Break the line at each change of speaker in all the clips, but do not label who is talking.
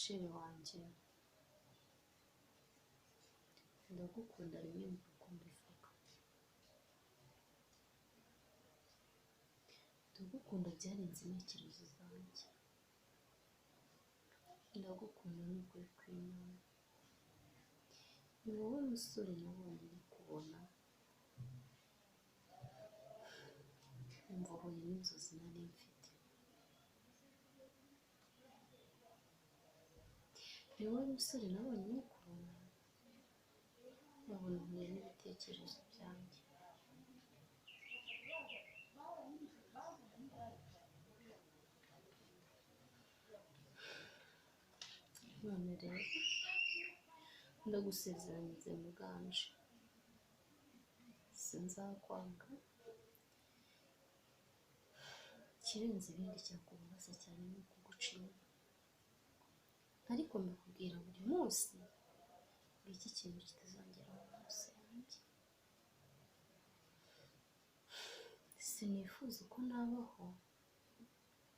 sheri wanjye ndagukunda rimwe mu rukundo ivuga, ndagukunda byarenze intekerezo zanjye, ndagukunda n'ukuri kw'Imana, ni wowe musore nabonye kubona umva abonye n'inzozi nari mfite, ni wowe musore nabonye kubona nkabona uhuye n'ibitekerezo byanjye, none rero ndagusezeranyije muganje sinzakwanga, ikirenze ibindi cyakubabaza cyane ni ukuguca inyuma, ariko mbikubwira buri munsi ngo iki kintu kitazongera mu maso yanjye, sinifuza uko nabaho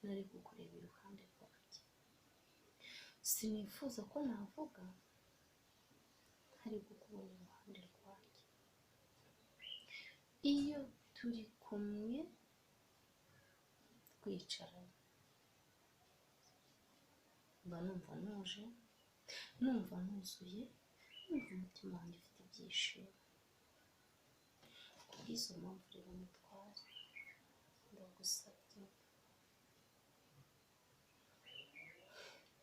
nari kukureba iruhande rwanjye, sinifuza ko navuga ntari kukubona iruhande rwanjye, iyo turi kumwe twicaranye mba numva ntuje, numva nuzuye, numva umutima wanjye ufite ibyishimo, kubw'izo mpamvu rero mutware ndagusabye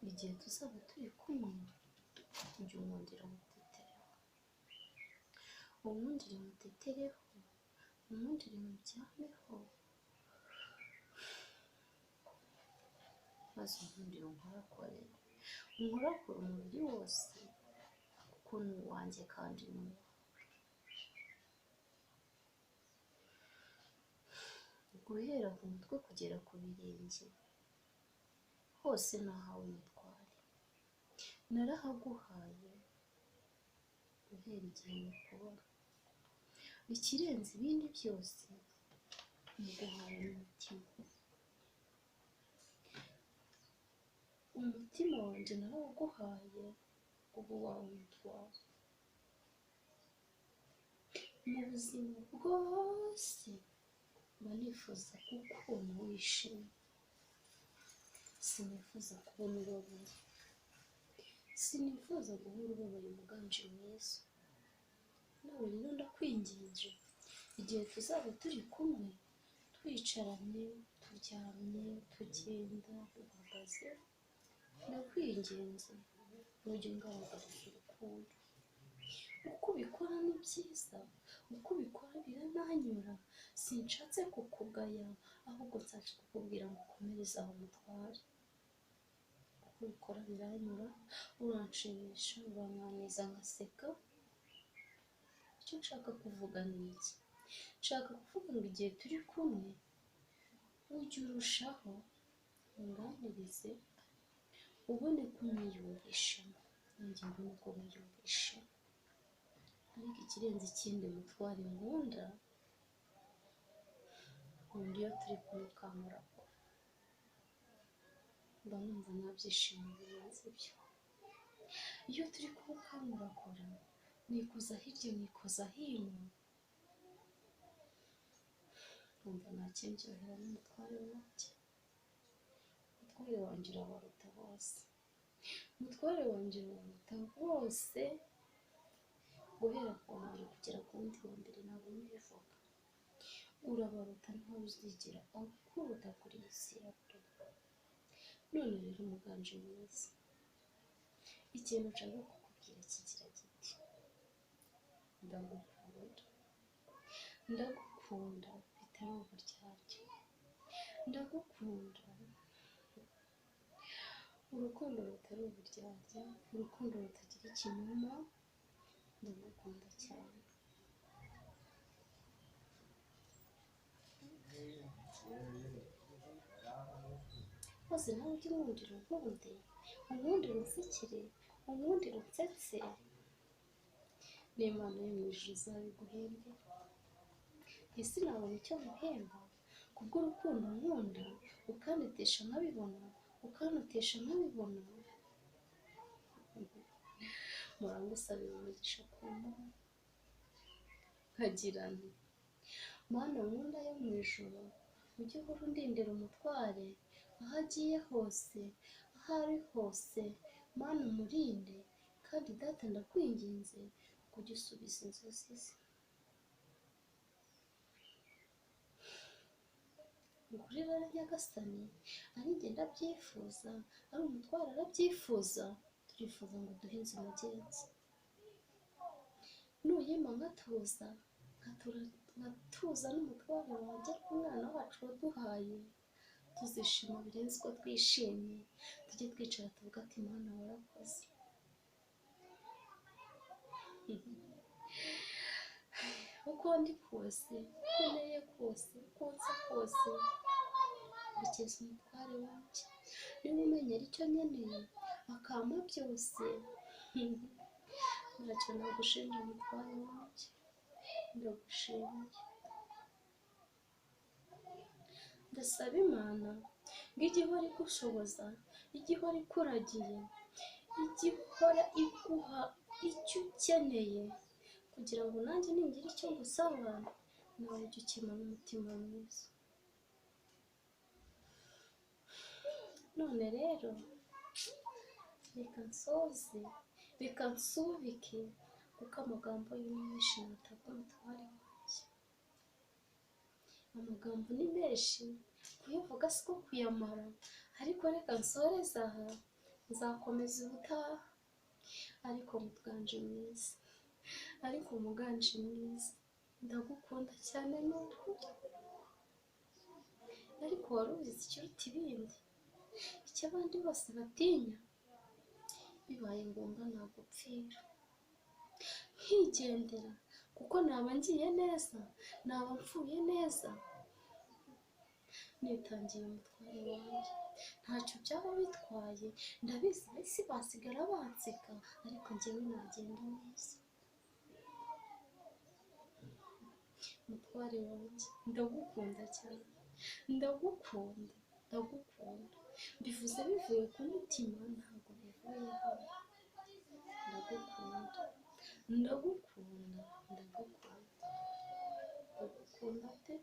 igihe tuzaba turi kumwe ujye unkundira mutetereho, unkundire mutetereho, unkundire mubyameho, maze unkundire unkorakore, unkorakore umubiri wose kuko ni uwanjye kandi ni uwawe, guhera ku mutwe kugera ku birenge hose nahawe mutware, narahaguhaye guhera igihe mukubona, ikirenze ibindi byose muguhaye umutima, umutima wanjye narawuguhaye ubu wawe mutware, mu buzima bwose mba nifuza kukubona wishimye, sinifuza kubona ubabaye, sinifuza guhora ubabaye muganje mwiza, nawe rero ndakwinginze igihe tuzaba turi kumwe twicaranye, turyamye, tugenda, duhagaze, ndakwinginze ujye ungaragariza urukundo, uko ubikora ni byiza, uko ubikora birananyura, sinshatse kukugaya ahubwo nshatse kukubwira ngo ukomereze aho mutware, uko ubikora biranyura, uranshimisha, urananiza ngaseka, icyo nshaka kuvuga ni iki? Nshaka kuvuga ngo igihe turi kumwe ujye urushaho unganirize, ubone ko unyiyumvishamo nanjye mbone uko wiyumvishamo, ariko ikirenze ikindi mutware nkunda iyo turi kumwe ukamurakora, mba numva nta byishimo birenze ibyo, iyo turi kumwe ukamurakora nikoza hirya nikoza hino, numva nta kindyohera n'umutware wanjye, umutware wanjye urabaruta bose, umutware wanjye urabaruta bose, guhera ku wa mbere kugera ku wundi wa mbere ntabwo mbivuga, urabaruta ntawe uzigera akuruta kuri iyi si ya rurema, none rero umuganje mwiza, ikintu nshaka kukubwira kigira giti ndagukunda, ndagukunda bitari uburyarya, ndagukunda urukundo rutari uburyarya, urukundo rutagira ikinyoma, ndagukunda cyane. Maze nawe ujye unkundira unkunde, unkundire unsekere, unkundire unsetse, n'Imana yo mu ijuru izabiguhembe, ese nabona icyo muhemba kubw'urukundo nkunda, ukanetesha nkabibona, ukanetesha nkabibona, murangusabira umugisha ku Mana. Nkagira nti Mana nkunda yo mu ijuru, ujye uhora undindira umutware aho agiye hose, aho ari hose. Mana umurinde, kandi data ndakwinginze kujya usubiza inzozi ze. Ukuri rero Nyagasani, ari njye ndabyifuza, ari umutware arabyifuza, turifuza ngo duhinze umugenzi. Nuyima nkatuza, nkatuza n'umutware wanjye umwana wacu waduhaye, tuzishima birenze uko twishimye, tujye twicara tuvuga ati Mana warakoze. Uko ndi kose, uko nteye kose, uko nsa kose, mbikesha umutware wanjye. Niba umenyera icyo nkeneye akampa byose, ntacyo nagushinja umutware wanjye, ndagushimiye. Ndasaba Imana ngo ijye ihora igushoboza, ijye ihora ikuragiye, ijye ihora iguha icyo ukeneye, kugira ngo nanjye ningira icyo ngusaba nawe ujye ukemana umutima mwiza. None rero reka nsoze, reka nsubike, kuko amagambo y'umwishi nataga umutware wanjye. Amagambo ni menshi, kuyavuga siko kuyamara, ariko reka nsoreze aha, nzakomeza ubutaha. Ariko muganje mwiza, ariko muganje mwiza, ndagukunda cyane n'ukuri. Ariko wari uzi ikiruta ibindi, icyo abandi bose batinya, bibaye ngombwa nagupfira nkigendera, kuko naba ngiye neza, naba mpfuye neza, nitangiye umutware wanjye. Ntacyo byaba bitwaye, ndabizi ab'isi basigara banseka, ariko njyewe nagenda neza. Mutware wanjye, ndagukunda cyane, ndagukunda, ndagukunda. Mbivuze bivuye ku mutima, ntabwo bivuye hano. Ndagukunda, ndagukunda, ndagukunda, ndagukunda pe.